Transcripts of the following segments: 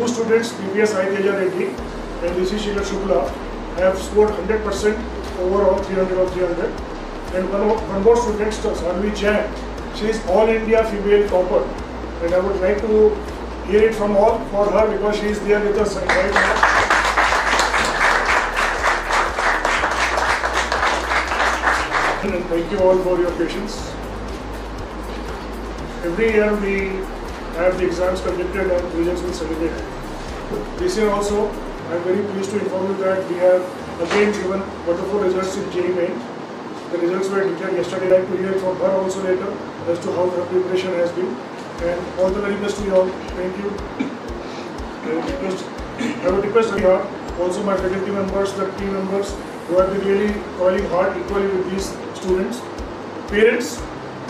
two students, BPS Aiteja Reddy and DC Sheila Shukla, have scored 100% overall, 300 of 300. And one more student, Sanvi Chan, she is All India female topper. And I would like to hear it from all for her because she is there with us right now. And thank you all for your patience. Every year we have the exams conducted and results will celebrated. This year also, I am very pleased to inform you that we have again given wonderful results in JEE Main. The results were declared yesterday. I would like to hear from her also later as to how her preparation has been. And all the very best to you all. Thank you. I would request also my faculty members, the team members who have been really toiling hard equally with these students. Parents,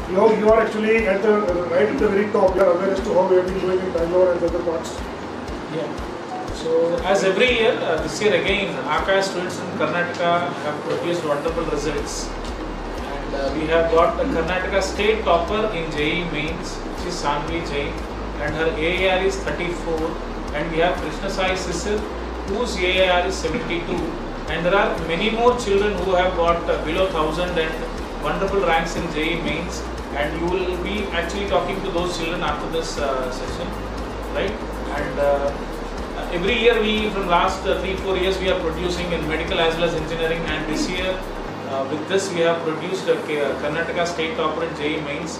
you are actually at the right at the very top. You are aware as to how we have been doing in Bangalore and other parts. Yeah. So as every year, this year again, Akash students in Karnataka have produced wonderful results. And we have got the Karnataka state topper in JEE Mains, which is Sanvi Jain, and her AAR is 34. And we have Krishna Sai Sisir, whose AAR is 72. And there are many more children who have got below 1000 and wonderful ranks in JEE Mains. And you will be actually talking to those children after this session, right? And every year from last 3-4 years we are producing in medical as well as engineering, and this year with this we have produced a Karnataka state topper in JEE Mains,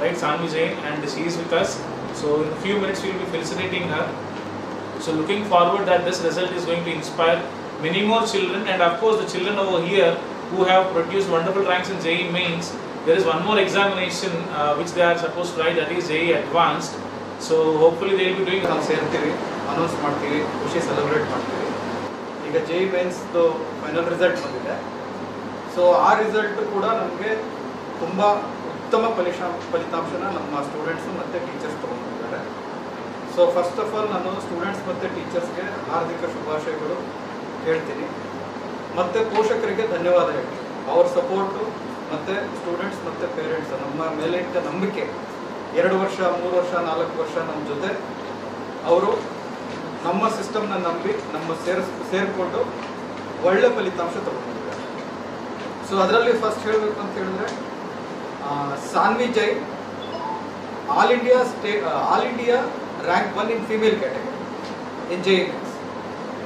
right, Sanvi Jain, and she is with us. So in a few minutes we will be felicitating her. So looking forward that this result is going to inspire many more children, and of course the children over here who have produced wonderful ranks in JEE Mains, there is one more examination which they are supposed to write, that is JEE Advanced. So hopefully they will be doing announce ಮಾಡ್ತೀವಿ, ಖುಷಿ celebrate ಮಾಡ್ತೀವಿ. ಈಗ JEE Mains final result ಬಂದಿದೆ. So ಆ result ಕೂಡ ನಮಗೆ ತುಂಬ ಉತ್ತಮ ಫಲಿತಾಂಶನ ನಮ್ಮ ಸ್ಟೂಡೆಂಟ್ಸು ಮತ್ತು ಟೀಚರ್ಸ್ ತೊಗೊಂಡಿದ್ದಾರೆ. ಸೊ ಫಸ್ಟ್ ಆಫ್ ಆಲ್ ನಾನು ಸ್ಟೂಡೆಂಟ್ಸ್ ಮತ್ತು ಟೀಚರ್ಸ್ಗೆ ಹಾರ್ದಿಕ ಶುಭಾಶಯಗಳು ಹೇಳ್ತೀನಿ, ಮತ್ತು ಪೋಷಕರಿಗೆ ಧನ್ಯವಾದ ಹೇಳ್ತೀನಿ. ಅವ್ರ ಸಪೋರ್ಟು ಮತ್ತು ಸ್ಟೂಡೆಂಟ್ಸ್ ಮತ್ತು ಪೇರೆಂಟ್ಸ್ ನಮ್ಮ ಮೇಲೆ ಇಟ್ಟ ನಂಬಿಕೆ, 2 ವರ್ಷ 3 ವರ್ಷ 4 ವರ್ಷ ನಮ್ಮ ಜೊತೆ ಅವರು ನಮ್ಮ ಸಿಸ್ಟಮ್ನ ನಂಬಿ ನಮ್ಮ ಸೇರಿಕೊಂಡು ಒಳ್ಳೆ ಫಲಿತಾಂಶ ತಗೊಂಡಿದ್ದಾರೆ. ಸೊ ಅದರಲ್ಲಿ ಫಸ್ಟ್ ಹೇಳಬೇಕು ಅಂತ ಹೇಳಿದ್ರೆ Saanvi Jain all India rank 1 in female category in JEE Mains,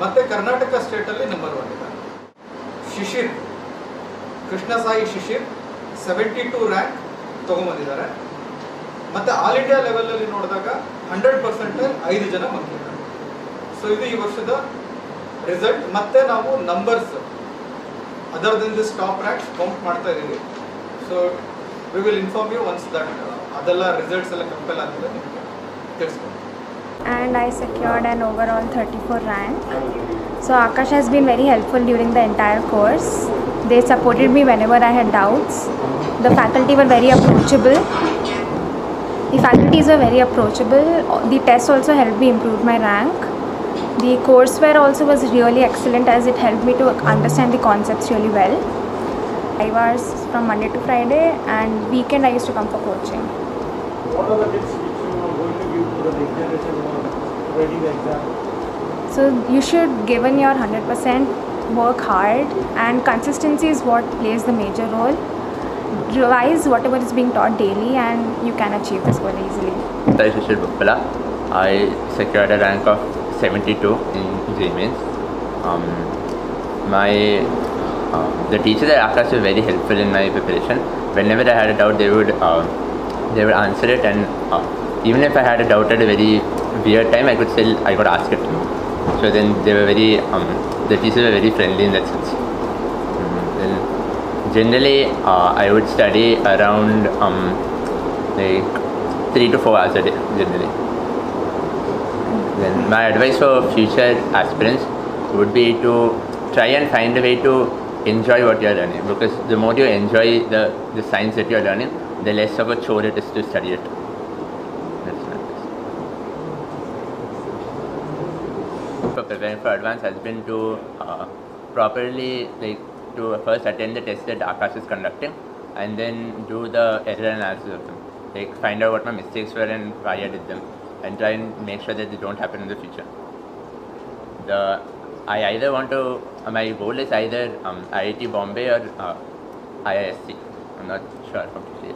ಮತ್ತು ಕರ್ನಾಟಕ ಸ್ಟೇಟಲ್ಲಿ ನಂಬರ್ 1 ಇದ್ದಾರೆ. ಶಿಶಿರ್, ಕೃಷ್ಣ ಸಾಯಿ ಶಿಶಿರ್ 72 ರ್ಯಾಂಕ್ ತೊಗೊಂಬಂದಿದ್ದಾರೆ. ಮತ್ತು ಆಲ್ ಇಂಡಿಯಾ ಲೆವೆಲಲ್ಲಿ ನೋಡಿದಾಗ 100% 5 ಜನ ಬಂದಿದ್ದಾರೆ. ಸೊ ಇದು ಈ ವರ್ಷದ ರಿಸಲ್ಟ್. ಮತ್ತೆ ನಾವು numbers other than this top ranks count ಮಾಡ್ತಾ ಇದ್ದೀವಿ. So we will inform you once that ಅದೆಲ್ಲ ರಿಸಲ್ಟ್ಸ್ ಎಲ್ಲ ಕಂಪೇರ್ ಆಗಿದೆ ನಿಮಗೆ ತಿಳಿಸ್ಕೊಂಡು. And I secured an overall 34 rank. So Akash has been very helpful during the entire course. They supported me whenever I had doubts. The faculty were very approachable. The tests also helped me improve my rank. The courseware also was really excellent as it helped me to understand the concepts really well. 5 hours from Monday to Friday, and weekend I used to come for coaching. What are the tips which you are going to give to the examination or writing the exam? So you should give in your 100%, work hard, and consistency is what plays the major role. Revise whatever is being taught daily and you can achieve this goal easily. I secured a rank of 72 in JEE Mains. The teachers at Akash were very helpful in my preparation. Whenever I had a doubt, they would answer it, and even if I had a doubt at a very weird time, I could ask it. So then they were the teachers were very friendly in that sense. Then generally I would study around like 3 to 4 hours a day generally. Then my advice for future aspirants would be to try and find a way to enjoy what you are learning, because the more you enjoy the science that you are learning, the less of a chore it is to study it. That's my advice. For preparing for advance has been to properly to first attend the test that Akash is conducting, and then do the error analysis of them. Find out what my mistakes were and why I did them. and try and make sure that they don't happen in the future. I either want to, my goal is either IIT Bombay or IISc. I'm not sure completely.